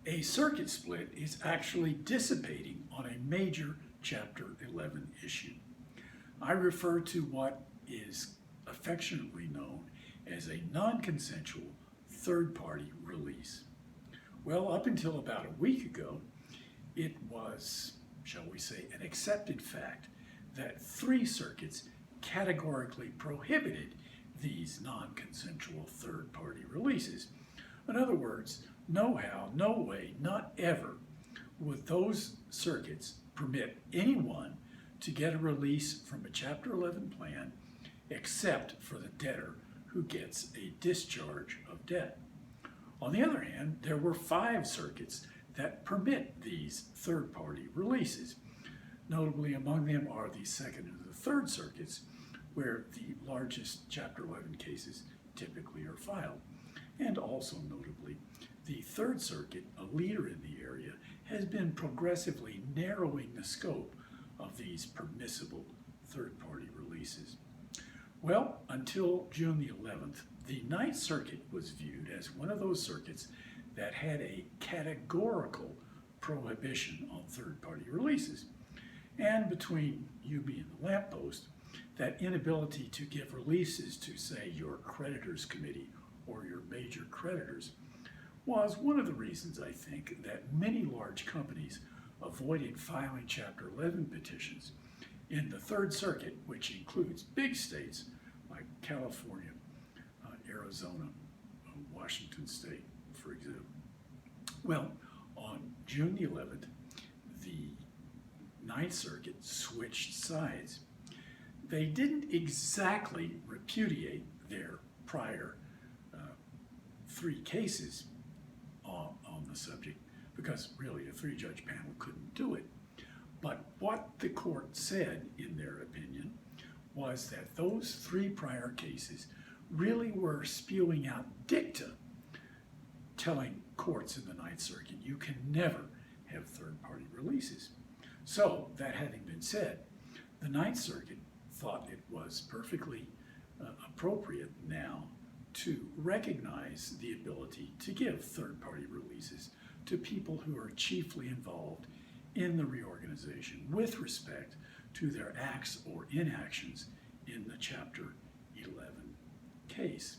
A circuit split is actually dissipating on a major Chapter 11 issue. I refer to what is affectionately known as a non-consensual third-party release. Well, up until about a week ago, it was, shall we say, an accepted fact that 3 circuits categorically prohibited these non-consensual third-party releases. In other words, no how, no way, not ever would those circuits permit anyone to get a release from a Chapter 11 plan except for the debtor who gets a discharge of debt. On the other hand, there were 5 circuits that permit these third-party releases. Notably among them are the Second and the Third Circuits, where the largest Chapter 11 cases typically are filed. And also notably, the Third Circuit, a leader in the area, has been progressively narrowing the scope of these permissible third-party releases. Well, until June the 11th, the Ninth Circuit was viewed as one of those circuits that had a categorical prohibition on third-party releases. And between you being the lamppost, that inability to give releases to, say, your creditors committee or your major creditors was one of the reasons, I think, that many large companies avoided filing Chapter 11 petitions in the Third Circuit, which includes big states like California, Arizona, Washington State, for example. Well, on June the 11th, the Ninth Circuit switched sides. They didn't exactly repudiate their prior 3 cases on the subject, because really a 3-judge panel couldn't do it. But what the court said, in their opinion, was that those 3 prior cases really were spewing out dicta, telling courts in the Ninth Circuit you can never have third-party releases. So, that having been said, the Ninth Circuit thought it was perfectly appropriate now to recognize the ability to give third-party releases to people who are chiefly involved in the reorganization with respect to their acts or inactions in the Chapter 11 case.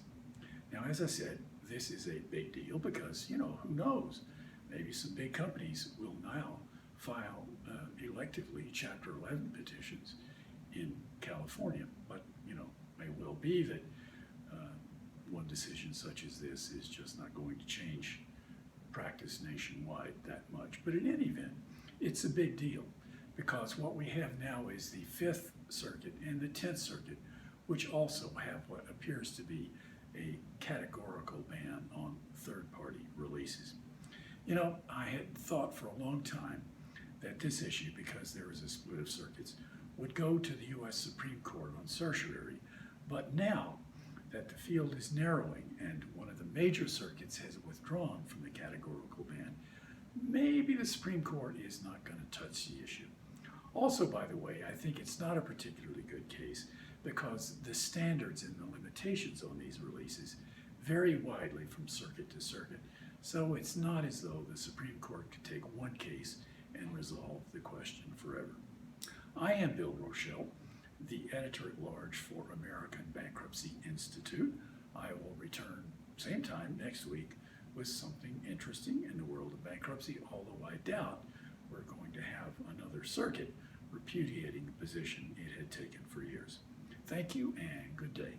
Now, as I said, this is a big deal because, who knows, maybe some big companies will now file electively Chapter 11 petitions in California, but, may well be that one decision such as this is just not going to change practice nationwide that much. But in any event, it's a big deal because what we have now is the Fifth Circuit and the 10th Circuit, which also have what appears to be a categorical ban on third-party releases. I had thought for a long time that this issue, because there was a split of circuits, would go to the U.S. Supreme Court on certiorari, but now that the field is narrowing and one of the major circuits has withdrawn from the categorical ban, maybe the Supreme Court is not going to touch the issue. Also, by the way, I think it's not a particularly good case because the standards and the limitations on these releases vary widely from circuit to circuit. So it's not as though the Supreme Court could take one case and resolve the question forever. I am Bill Rochelle, the editor-at-large for American Bankruptcy Institute. I will return same time next week with something interesting in the world of bankruptcy, although I doubt we're going to have another circuit repudiating the position it had taken for years. Thank you and good day.